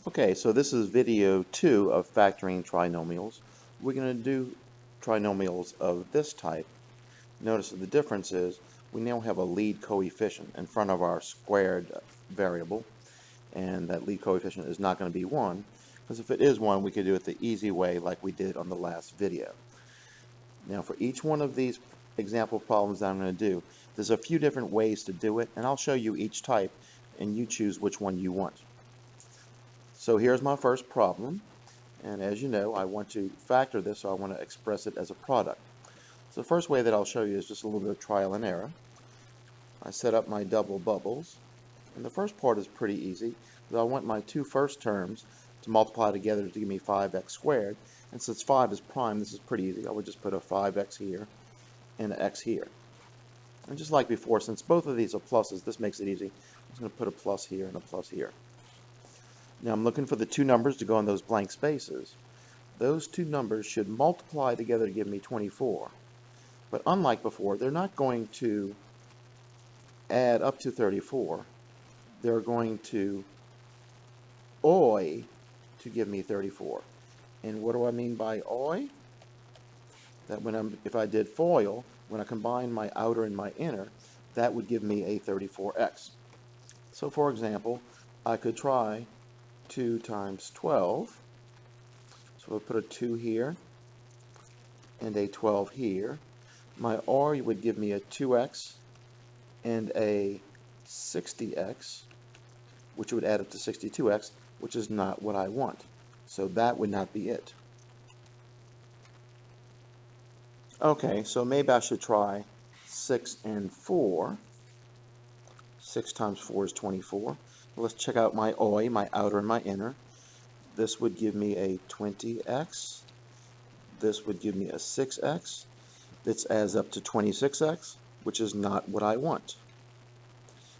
Okay, so this is video 2 of factoring trinomials. We're going to do trinomials of this type. Notice that the difference is we now have a lead coefficient in front of our squared variable, and that lead coefficient is not going to be 1, because if it is 1, we could do it the easy way like we did on the last video. Now for each one of these example problems that I'm going to do, there's a few different ways to do it, and I'll show you each type, and you choose which one you want. So here's my first problem, and as you know, I want to factor this, so I want to express it as a product. So the first way that I'll show you is just a little bit of trial and error. I set up my double bubbles, and the first part is pretty easy, because I want my two first terms to multiply together to give me 5x squared, and since 5 is prime, this is pretty easy. I would just put a 5x here and an x here. And just like before, since both of these are pluses, this makes it easy. I'm just going to put a plus here and a plus here. Now I'm looking for the two numbers to go in those blank spaces. Those two numbers should multiply together to give me 24. But unlike before, they're not going to add up to 34. They're going to OI to give me 34. And what do I mean by OI? That if I did FOIL, when I combine my outer and my inner, that would give me a 34x. So for example, I could try 2 times 12. So we'll put a 2 here and a 12 here. My OR would give me a 2x and a 60x, which would add up to 62x, which is not what I want. So that would not be it. Okay, so maybe I should try 6 and 4. 6 times 4 is 24. Let's check out my OI, my outer and my inner. This would give me a 20x. This would give me a 6x. This adds up to 26x, which is not what I want.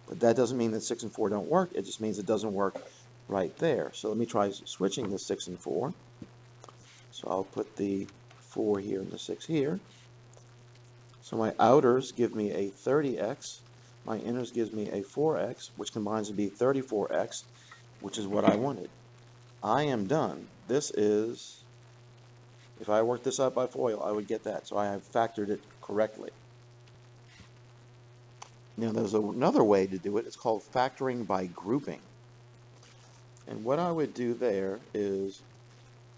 But that doesn't mean that 6 and 4 don't work. It just means it doesn't work right there. So let me try switching the 6 and 4. So I'll put the 4 here and the 6 here. So my outers give me a 30x. My inners gives me a 4x, which combines to be 34x, which is what I wanted. I am done. This is, if I worked this out by FOIL, I would get that. So I have factored it correctly. Now there's another way to do it. It's called factoring by grouping. And what I would do there is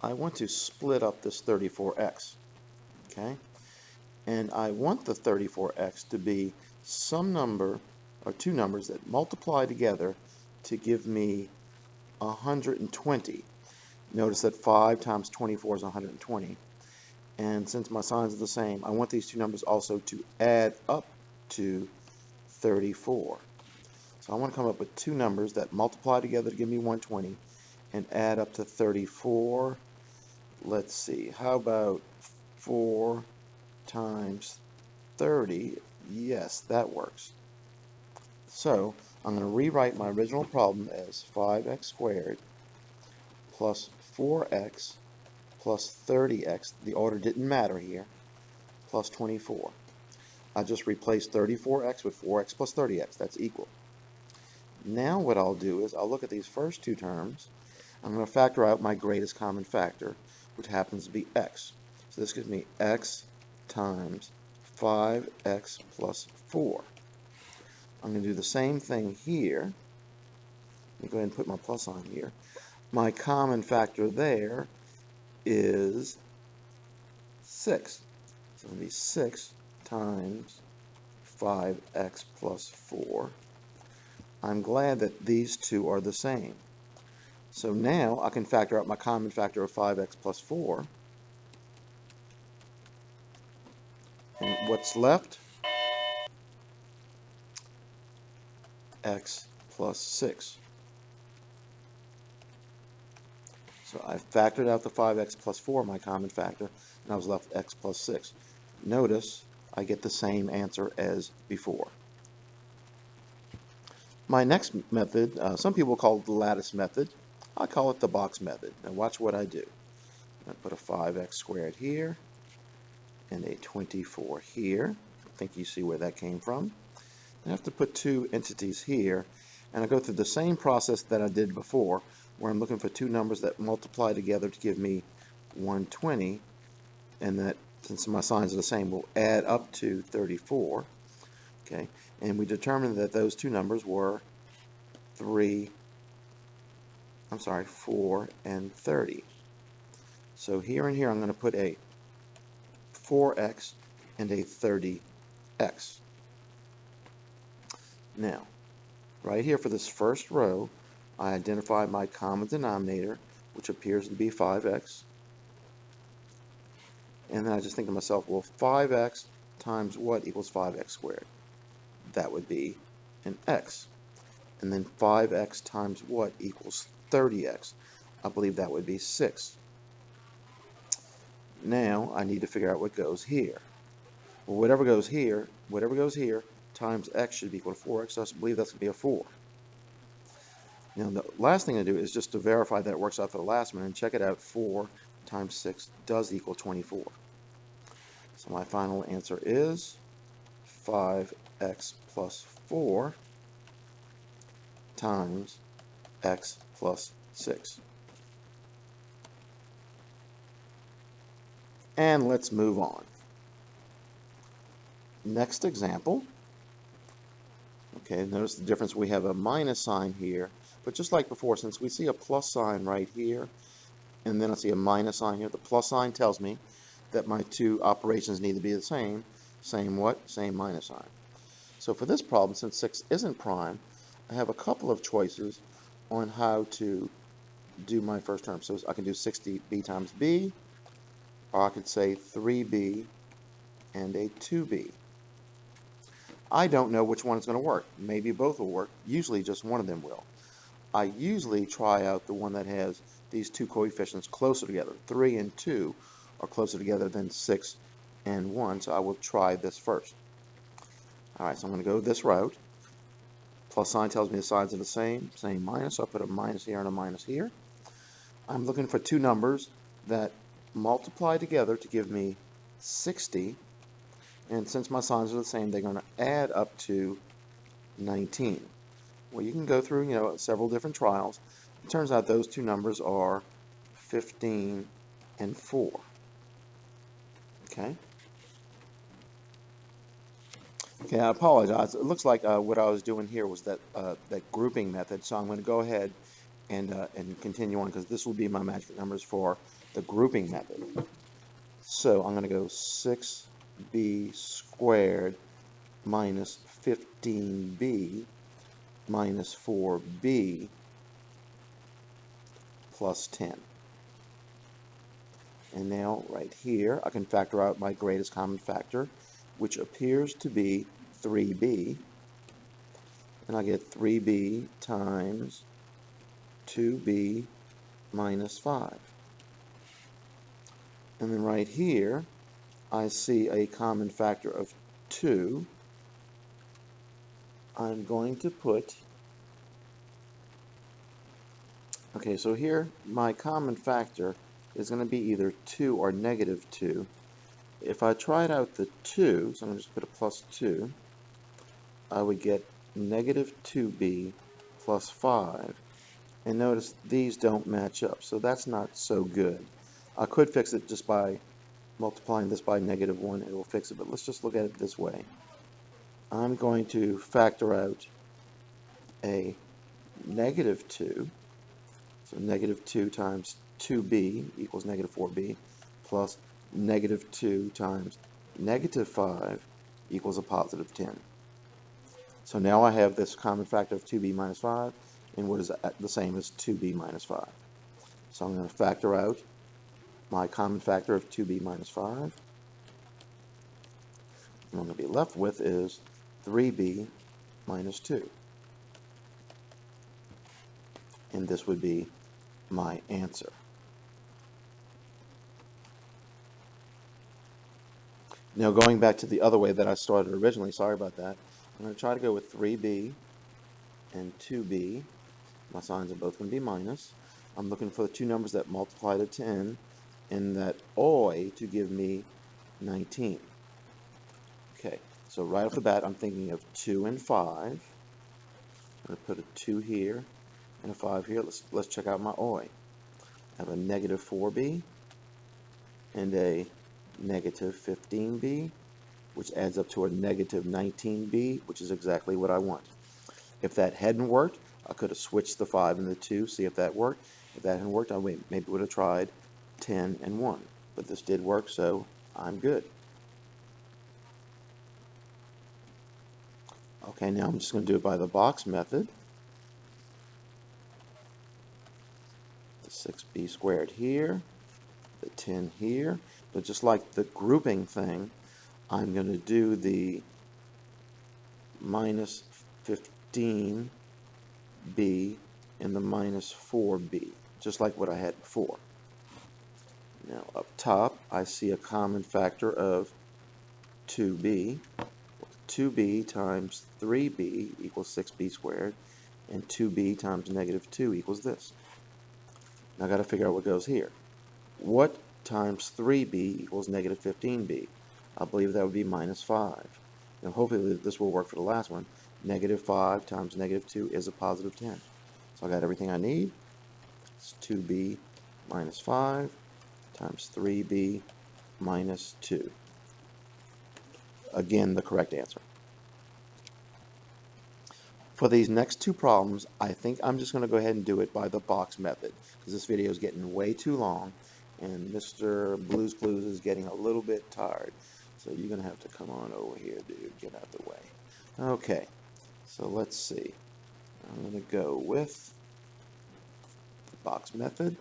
I want to split up this 34x. Okay? And I want the 34x to be some number or two numbers that multiply together to give me 120. Notice that 5 times 24 is 120. And since my signs are the same, I want these two numbers also to add up to 34. So I want to come up with two numbers that multiply together to give me 120 and add up to 34. Let's see, how about 4 times 30? Yes, that works. So I'm going to rewrite my original problem as 5x squared plus 4x plus 30x, the order didn't matter here, plus 24. I just replaced 34x with 4x plus 30x, that's equal. Now what I'll do is I'll look at these first two terms. I'm going to factor out my greatest common factor, which happens to be x. So this gives me x times 5x plus 4. I'm going to do the same thing here. Let me go ahead and put my plus on here. My common factor there is 6. So it'll be 6 times 5x plus 4. I'm glad that these two are the same. So now I can factor out my common factor of 5x plus 4. And what's left? X plus 6. So I factored out the 5x plus 4, my common factor, and I was left x plus 6. Notice I get the same answer as before. My next method, some people call it the lattice method. I call it the box method. Now watch what I do. I put a 5x squared here and a 24 here. I think you see where that came from. I have to put two entities here, and I go through the same process that I did before where I'm looking for two numbers that multiply together to give me 120, and that, since my signs are the same, will add up to 34. Okay, and we determined that those two numbers were 4 and 30. So here and here I'm going to put a 4x and a 30x. Now, right here for this first row, I identify my common denominator, which appears to be 5x. And then I just think to myself, well, 5x times what equals 5x squared? That would be an x. And then 5x times what equals 30x? I believe that would be 6. Now I need to figure out what goes here. Well, whatever goes here times x should be equal to 4x, so I believe that's going to be a 4. Now the last thing to do is just to verify that it works out for the last one, and check it out. 4 times 6 does equal 24. So my final answer is 5x plus 4 times x plus 6. And let's move on. Next example. Okay, notice the difference. We have a minus sign here, but just like before, since we see a plus sign right here, and then I see a minus sign here, the plus sign tells me that my two operations need to be the same. Same what? Same minus sign. So for this problem, since 6 isn't prime, I have a couple of choices on how to do my first term. So I can do 60b times b, or I could say 3b and a 2b. I don't know which one is going to work. Maybe both will work. Usually just one of them will. I usually try out the one that has these two coefficients closer together. 3 and 2 are closer together than 6 and 1, so I will try this first. Alright, so I'm going to go this route. Plus sign tells me the signs are the same minus, so I put a minus here and a minus here. I'm looking for two numbers that multiply together to give me 60, and since my signs are the same, they're going to add up to 19. Well, you can go through, several different trials. It turns out those two numbers are 15 and 4. Okay. Okay, I apologize. It looks like what I was doing here was that grouping method. So I'm going to go ahead and continue on, because this will be my magic numbers for the grouping method. So I'm going to go 6b squared minus 15b minus 4b plus 10. And now right here I can factor out my greatest common factor, which appears to be 3b, and I get 3b times 2b minus 5. And then right here I see a common factor of 2. I'm going to put, okay, so here my common factor is going to be either 2 or negative 2. If I tried out the 2, so I'm going to just put a plus 2, I would get negative 2b plus 5. And notice these don't match up, so that's not so good. I could fix it just by multiplying this by negative 1. It will fix it, but let's just look at it this way. I'm going to factor out a negative 2. So negative 2 times 2b equals negative 4b, plus negative 2 times negative 5 equals a positive 10. So now I have this common factor of 2b minus 5, and what is the same as 2b minus 5. So I'm going to factor out my common factor of 2b minus 5. And what I'm going to be left with is 3b minus 2. And this would be my answer. Now going back to the other way that I started originally, sorry about that, I'm going to try to go with 3b and 2b. My signs are both going to be minus. I'm looking for the two numbers that multiply to 10 and that OI to give me 19. Okay, so right off the bat I'm thinking of 2 and 5. I'm going to put a 2 here and a 5 here. Let's check out my OI. I have a negative 4b and a negative 15b, which adds up to a negative 19b, which is exactly what I want. If that hadn't worked, I could have switched the 5 and the 2, see if that worked. If that hadn't worked, I maybe would have tried 10 and 1. But this did work, so I'm good. Okay, now I'm just going to do it by the box method. The 6b squared here, the 10 here. But just like the grouping thing, I'm going to do the minus 15b and the minus 4b, just like what I had before. Now up top, I see a common factor of 2b. 2b times 3b equals 6b squared, and 2b times negative 2 equals this. Now I've got to figure out what goes here. What times 3b equals negative 15b? I believe that would be minus 5. Now hopefully this will work for the last one. Negative 5 times negative 2 is a positive 10. So I got everything I need. It's 2b minus 5 times 3b minus 2. Again, the correct answer. For these next two problems, I think I'm just going to go ahead and do it by the box method, because this video is getting way too long, and Mr. Blues Clues is getting a little bit tired. So you're going to have to come on over here, dude. Get out the way. Okay, so let's see. I'm going to go with the box method.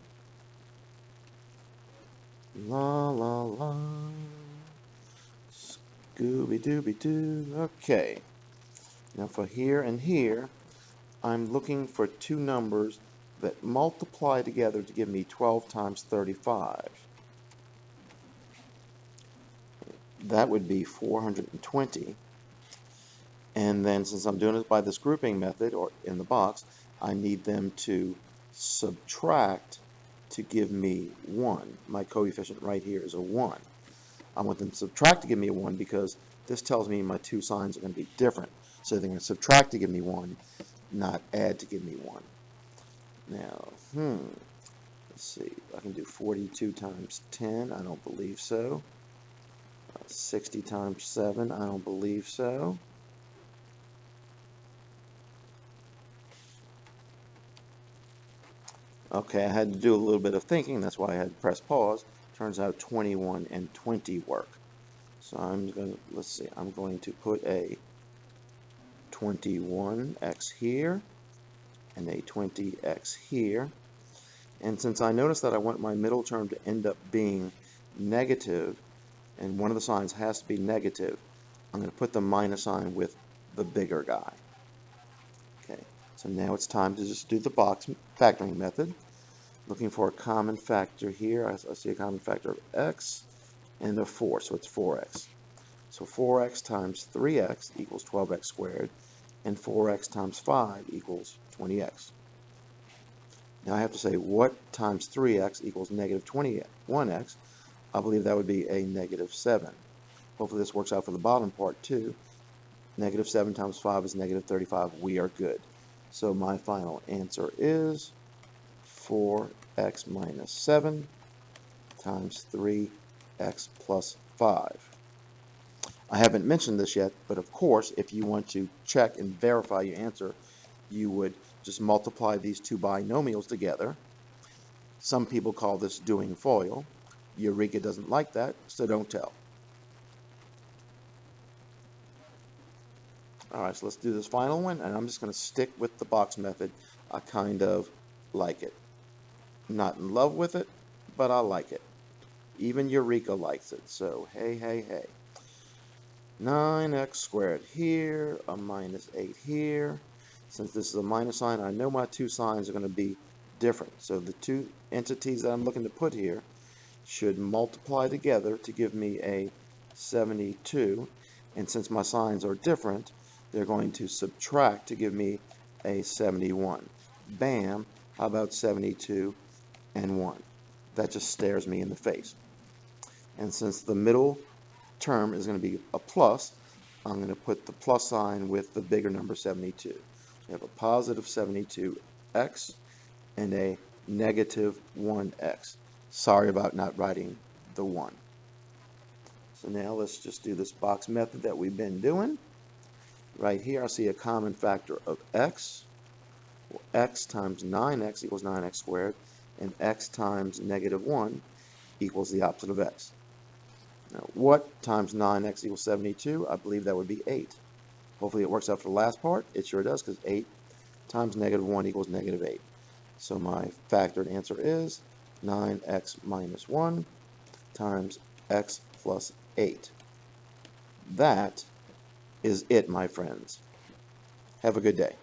La la la. Scooby-Dooby-Doo. Okay. Now for here and here, I'm looking for two numbers that multiply together to give me 12 times 35. That would be 420. And then since I'm doing it by this grouping method, or in the box, I need them to subtract to give me 1. My coefficient right here is a 1. I want them to subtract to give me a 1 because this tells me my two signs are going to be different. So they're going to subtract to give me 1, not add to give me 1. Now, let's see. I can do 42 times 10. I don't believe so. 60 times 7. I don't believe so. Okay, I had to do a little bit of thinking. That's why I had to press pause. Turns out 21 and 20 work. So I'm going to, let's see, I'm going to put a 21x here and a 20x here. And since I noticed that I want my middle term to end up being negative, and one of the signs has to be negative, I'm going to put the minus sign with the bigger guy. Okay, so now it's time to just do the box factoring method. Looking for a common factor here. I see a common factor of x and a 4, so it's 4x. So 4x times 3x equals 12x squared, and 4x times 5 equals 20x. Now I have to say, what times 3x equals negative 21x? I believe that would be a negative 7. Hopefully this works out for the bottom part too. Negative 7 times 5 is negative 35. We are good. So my final answer is 4x minus 7 times 3x plus 5. I haven't mentioned this yet, but of course, if you want to check and verify your answer, you would just multiply these two binomials together. Some people call this doing FOIL. Eureka doesn't like that, so don't tell. Alright, so let's do this final one, and I'm just going to stick with the box method. I kind of like it. I'm not in love with it, but I like it. Even Eureka likes it, so hey, hey, hey. 9x squared here, a minus 8 here. Since this is a minus sign, I know my two signs are going to be different. So the two entities that I'm looking to put here should multiply together to give me a 72. And since my signs are different, they're going to subtract to give me a 71. Bam! How about 72 and 1? That just stares me in the face. And since the middle term is going to be a plus, I'm going to put the plus sign with the bigger number 72. So we have a positive 72 x and a negative 1x. Sorry about not writing the 1. So now let's just do this box method that we've been doing. Right here I see a common factor of x. Well, x times 9x equals 9x squared, and x times negative 1 equals the opposite of x. Now, what times 9x equals 72? I believe that would be 8. Hopefully it works out for the last part. It sure does, because 8 times negative 1 equals negative 8. So my factored answer is 9x minus 1 times x plus 8. That is it, my friends. Have a good day.